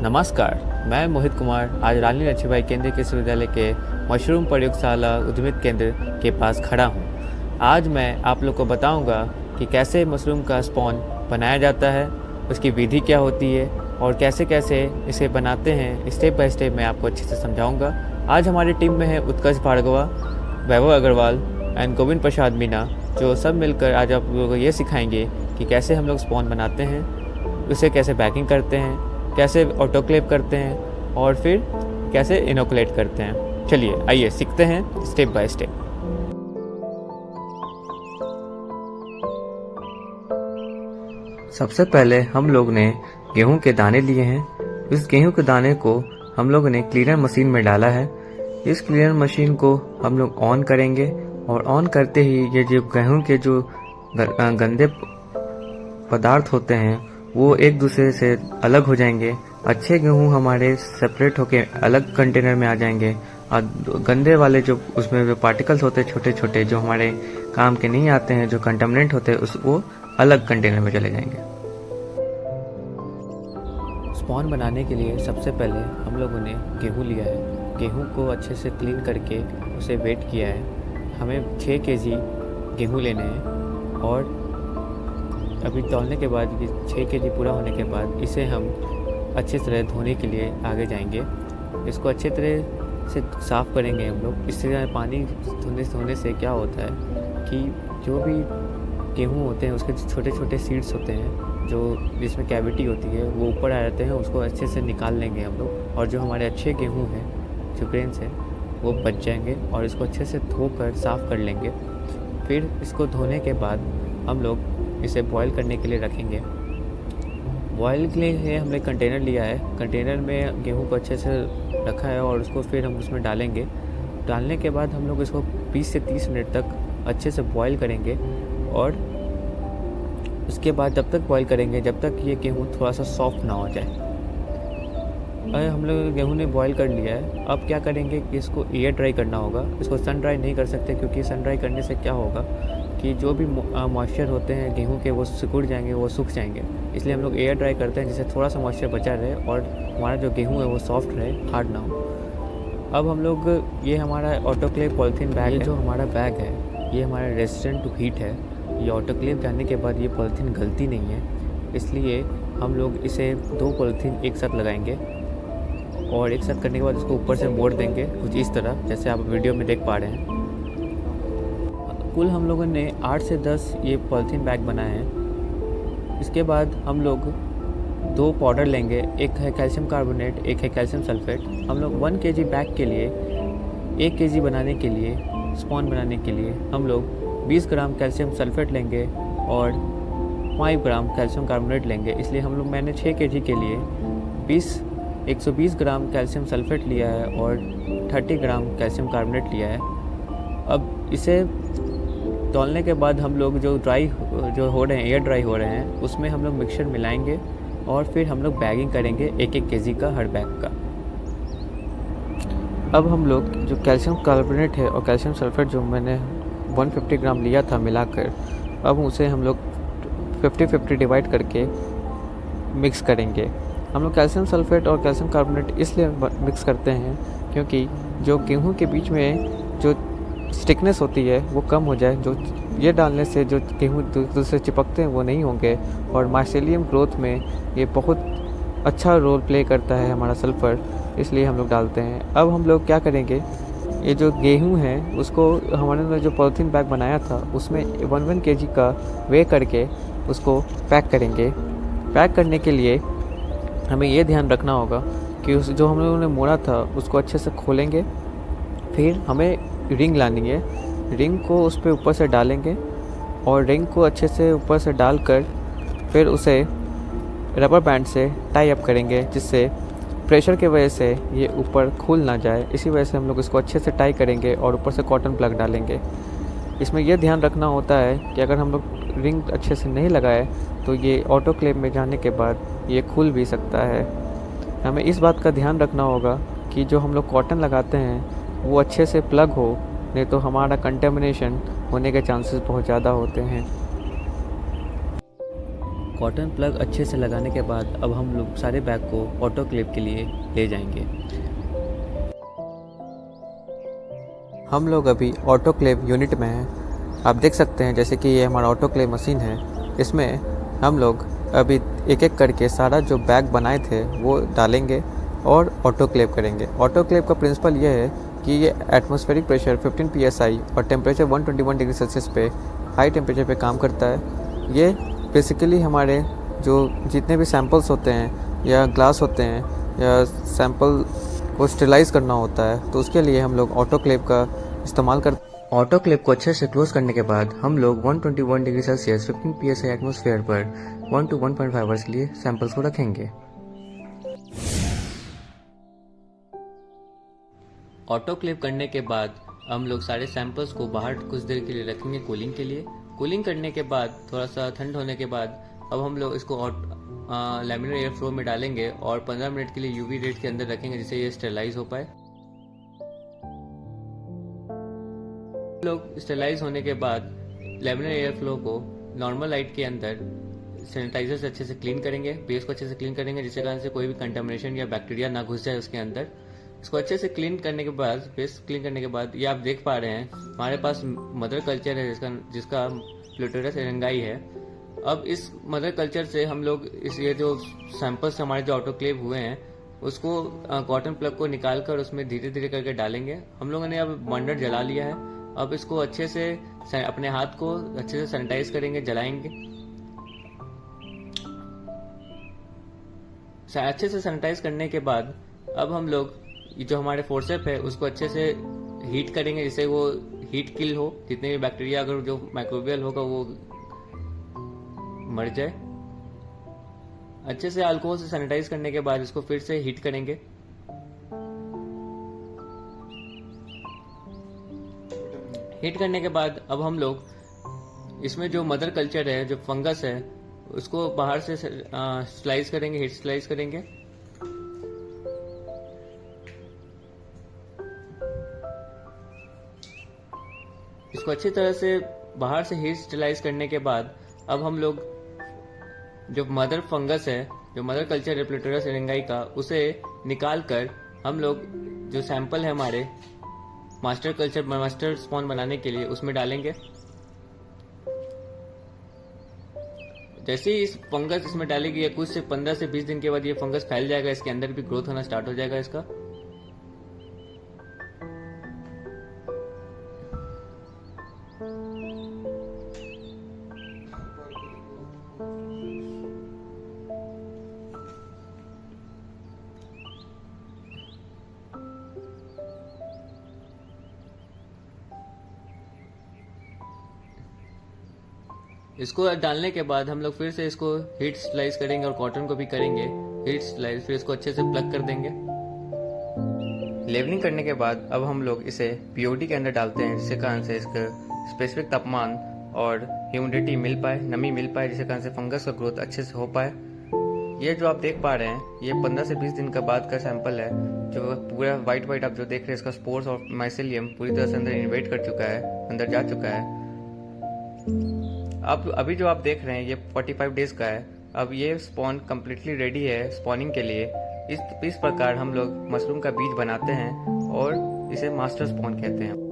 नमस्कार, मैं मोहित कुमार आज रानी लक्ष्मीबाई केंद्रीय कृषि विश्वविद्यालय के मशरूम प्रयोगशाला उद्यमित केंद्र के पास खड़ा हूँ। आज मैं आप लोग को बताऊँगा कि कैसे मशरूम का स्पॉन बनाया जाता है, उसकी विधि क्या होती है और कैसे कैसे इसे बनाते हैं। स्टेप बाय स्टेप मैं आपको अच्छे से समझाऊँगा। आज हमारी टीम में है उत्कर्ष भार्गवा, वैभव अग्रवाल एंड गोविंद प्रसाद मीना, जो सब मिलकर आज आप लोगों को ये सिखाएंगे कि कैसे हम लोग स्पॉन बनाते हैं, उसे कैसे पैकिंग करते हैं, कैसे ऑटोक्लेव करते हैं और फिर कैसे इनोकुलेट करते हैं। चलिए आइए सीखते हैं स्टेप बाय स्टेप। सबसे पहले हम लोग ने गेहूं के दाने लिए हैं। इस गेहूं के दाने को हम लोग ने क्लीनर मशीन में डाला है। इस क्लीनर मशीन को हम लोग ऑन करेंगे और ऑन करते ही ये जो गेहूं के जो गंदे पदार्थ होते हैं वो एक दूसरे से अलग हो जाएंगे। अच्छे गेहूं हमारे सेपरेट होके अलग कंटेनर में आ जाएंगे और गंदे वाले जो उसमें जो पार्टिकल्स होते हैं छोटे छोटे, जो हमारे काम के नहीं आते हैं, जो कंटामिनेंट होते हैं, वो अलग कंटेनर में चले जाएंगे। स्पॉन बनाने के लिए सबसे पहले हम लोगों ने गेहूं लिया है। गेहूं को अच्छे से क्लीन करके उसे वेट किया है। हमें 6 केजी गेहूं लेने हैं और अभी तौलने के बाद ये 6 केजी पूरा होने के बाद इसे हम अच्छे तरह धोने के लिए आगे जाएंगे। इसको अच्छे तरह से साफ़ करेंगे हम लोग। इससे पानी धोने से क्या होता है कि जो भी गेहूं होते हैं उसके छोटे छोटे सीड्स होते हैं, जो जिसमें कैविटी होती है, वो ऊपर आ जाते हैं। उसको अच्छे से निकाल लेंगे हम लोग और जो हमारे अच्छे गेहूँ हैं, जो ग्रेन्स हैं, वो बच जाएंगे और इसको अच्छे से धोकर साफ़ कर लेंगे। फिर इसको धोने के बाद हम लोग इसे बॉईल करने के लिए रखेंगे। बॉईल के लिए हमने कंटेनर लिया है। कंटेनर में गेहूं को अच्छे से रखा है और उसको फिर हम उसमें डालेंगे। डालने के बाद हम लोग इसको 20 से 30 मिनट तक अच्छे से बॉईल करेंगे और उसके बाद जब तक बॉईल करेंगे जब तक ये गेहूं थोड़ा सा सॉफ्ट ना हो जाए। हम लोग गेहूं ने बॉईल कर लिया है। अब क्या करेंगे कि इसको एयर ड्राई करना होगा। इसको सन ड्राई नहीं कर सकते क्योंकि सन ड्राई करने से क्या होगा कि जो भी मॉइस्चर होते हैं गेहूं के वो सिकुड़ जाएंगे, वो सूख जाएंगे। इसलिए हम लोग एयर ड्राई करते हैं जिससे थोड़ा सा मॉइस्चर बचा रहे और हमारा जो गेहूं है वो सॉफ्ट रहे, हार्ड ना हो। अब हम लोग ये हमारा ऑटोक्लेव पॉलीथीन बैग है। जो हमारा बैग है ये हमारा रेजिस्टेंट टू हीट है। ये ऑटोक्लेव जाने के बाद ये पॉलीथीन गलती नहीं है, इसलिए हम लोग इसे 2 पॉलीथीन एक साथ लगाएंगे और एक साथ करने के बाद इसको ऊपर से मोड़ देंगे कुछ इस तरह, जैसे आप वीडियो में देख पा रहे हैं। कुल हम लोगों ने 8 से 10 ये पॉलीथीन बैग बनाए हैं। इसके बाद हम लोग 2 पाउडर लेंगे, एक है कैल्शियम कार्बोनेट, एक है कैल्शियम सल्फेट। हम लोग 1 केजी बैग के लिए, 1 केजी बनाने के लिए, स्पॉन बनाने के लिए हम लोग 20 ग्राम कैल्शियम सल्फेट लेंगे और 5 ग्राम कैल्शियम कार्बोनेट लेंगे। इसलिए मैंने 6 केजी के लिए 120 ग्राम कैल्शियम सल्फेट लिया है और 30 ग्राम कैल्शियम कार्बोनेट लिया है। अब इसे तौलने के बाद हम लोग जो हो रहे हैं, एयर ड्राई हो रहे हैं, उसमें हम लोग मिक्सचर मिलाएंगे और फिर हम लोग बैगिंग करेंगे 1-1 केजी का हर बैग का। अब हम लोग जो कैल्शियम कार्बोनेट है और कैल्शियम सल्फेट जो मैंने 150 ग्राम लिया था मिलाकर, अब उसे हम लोग 50-50 डिवाइड करके मिक्स करेंगे। हम लोग कैल्शियम सल्फेट और कैल्शियम कार्बोनेट इसलिए मिक्स करते हैं क्योंकि जो गेहूं के बीच में जो स्टिकनेस होती है वो कम हो जाए। जो ये डालने से जो गेहूँ दूसरे चिपकते हैं वो नहीं होंगे और माइसेलियम ग्रोथ में ये बहुत अच्छा रोल प्ले करता है हमारा सल्फ़र, इसलिए हम लोग डालते हैं। अब हम लोग क्या करेंगे, ये जो गेहूँ है उसको हमारे जो पॉलीथीन बैग बनाया था उसमें 1 केजी का वे करके उसको पैक करेंगे। पैक करने के लिए हमें ये ध्यान रखना होगा कि उस जो हम लोगों ने मोड़ा था उसको अच्छे से खोलेंगे। फिर हमें रिंग लानी है। रिंग को उस पर ऊपर से डालेंगे और रिंग को अच्छे से ऊपर से डालकर फिर उसे रबर बैंड से टाई अप करेंगे, जिससे प्रेशर की वजह से ये ऊपर खुल ना जाए। इसी वजह से हम लोग इसको अच्छे से टाई करेंगे और ऊपर से कॉटन प्लग डालेंगे। इसमें यह ध्यान रखना होता है कि अगर हम लोग रिंग अच्छे से नहीं लगाए तो ये ऑटोक्लेव में जाने के बाद ये खुल भी सकता है। हमें इस बात का ध्यान रखना होगा कि जो हम लोग कॉटन लगाते हैं वो अच्छे से प्लग हो, नहीं तो हमारा कंटेमिनेशन होने के चांसेस बहुत ज़्यादा होते हैं। कॉटन प्लग अच्छे से लगाने के बाद अब हम लोग सारे बैग को ऑटोक्लेव के लिए ले जाएंगे। हम लोग अभी ऑटोक्लेव यूनिट में हैं। आप देख सकते हैं जैसे कि ये हमारा ऑटोक्लेव मशीन है। इसमें हम लोग अभी एक एक करके सारा जो बैग बनाए थे वो डालेंगे और ऑटोक्लेव करेंगे। ऑटोक्लेव का प्रिंसिपल ये है कि ये एटमॉस्फेरिक प्रेशर 15 psi और टेम्परेचर 121 डिग्री सेल्सियस पे हाई टेम्परेचर पे काम करता है। ये बेसिकली हमारे जो जितने भी सैंपल्स होते हैं या ग्लास होते हैं या सैंपल को स्टेलाइज करना होता है तो उसके लिए हम लोग ऑटोक्लेव का इस्तेमाल करते हैं। ऑटोक्लेव को अच्छे से क्लोज करने के बाद हम लोग 121 डिग्री सेल्सियस 15 psi एटमॉस्फेयर पर 1 to 1.5 आवर्स के लिए सैंपल्स को रखेंगे। ऑटोक्लेव करने के बाद हम लोग सारे सैंपल्स को बाहर कुछ देर के लिए रखेंगे कूलिंग के लिए। कूलिंग करने के बाद थोड़ा सा ठंड होने के बाद अब हम लोग इसको लैमिनर एयर फ्लो में डालेंगे और 15 मिनट के लिए यूवी रेट के अंदर रखेंगे जिससे ये स्टेरलाइज हो पाए। लोग स्टेरलाइज होने के बाद लैमिनर एयर फ्लो को नॉर्मल लाइट के अंदर सैनिटाइजर से अच्छे से क्लीन करेंगे, बेस को अच्छे से क्लीन करेंगे जिसके कारण से कोई भी कंटामिनेशन या बैक्टीरिया ना घुस जाए उसके अंदर। इसको अच्छे से क्लीन करने के बाद, बेस क्लीन करने के बाद ये आप देख पा रहे हैं हमारे पास मदर कल्चर है जिसका प्लूटोरस एरेंगाई है। अब इस मदर कल्चर से हम लोग ये जो सैंपल्स हमारे जो ऑटोक्लेव हुए हैं उसको कॉटन प्लग को निकाल कर उसमें धीरे धीरे करके डालेंगे। हम लोगों ने अब बर्नर जला लिया है। अब इसको अच्छे से अपने हाथ को अच्छे से सैनिटाइज करेंगे, जलाएंगे। अच्छे से सैनिटाइज करने के बाद अब हम लोग जो हमारे फोर्सेप है उसको अच्छे से हीट करेंगे जिससे वो हीट किल हो, जितने भी बैक्टीरिया अगर जो माइक्रोबियल होगा वो मर जाए। अच्छे से अल्कोहल से सैनिटाइज करने के बाद इसको फिर से हीट करेंगे। हीट करने के बाद अब हम लोग इसमें जो मदर कल्चर है, जो फंगस है, उसको बाहर से स्लाइस करेंगे, हीट स्लाइस करेंगे। इसको अच्छी तरह से बाहर से हीट स्टेलाइज करने के बाद अब हम लोग जो मदर फंगस है, जो मदर कल्चर है प्लूटोरस एरेंगाई का, उसे निकाल कर हम लोग जो सैंपल है हमारे मास्टर स्पॉन बनाने के लिए उसमें डालेंगे। जैसे ही इस फंगस इसमें डालेगी कुछ से 15 से 20 दिन के बाद ये फंगस फैल जाएगा, इसके अंदर भी ग्रोथ होना स्टार्ट हो जाएगा इसका। इसको डालने के बाद हम लोग फिर से इसको हीट स्लाइस करेंगे और कॉटन को भी करेंगे हीट स्लाइस, फिर इसको अच्छे से प्लग कर देंगे। लेवलिंग करने के बाद अब हम लोग इसे पीओडी के अंदर डालते हैं जिसके कारण से इसका स्पेसिफिक तापमान और ह्यूमिडिटी मिल पाए, नमी मिल पाए, जिसके कारण से फंगस का ग्रोथ अच्छे से हो पाए। ये जो आप देख पा रहे हैं ये 15 से 20 दिन का बाद का सैंपल है। जो पूरा वाइट आप जो देख रहे हैं इसका स्पोर्स और माइसेलियम पूरी तरह से अंदर इन्वेट कर चुका है, अंदर जा चुका है। अब अभी जो आप देख रहे हैं ये 45 डेज का है। अब ये स्पॉन कम्प्लीटली रेडी है स्पॉनिंग के लिए। इस प्रकार हम लोग मशरूम का बीज बनाते हैं और इसे मास्टर स्पॉन कहते हैं।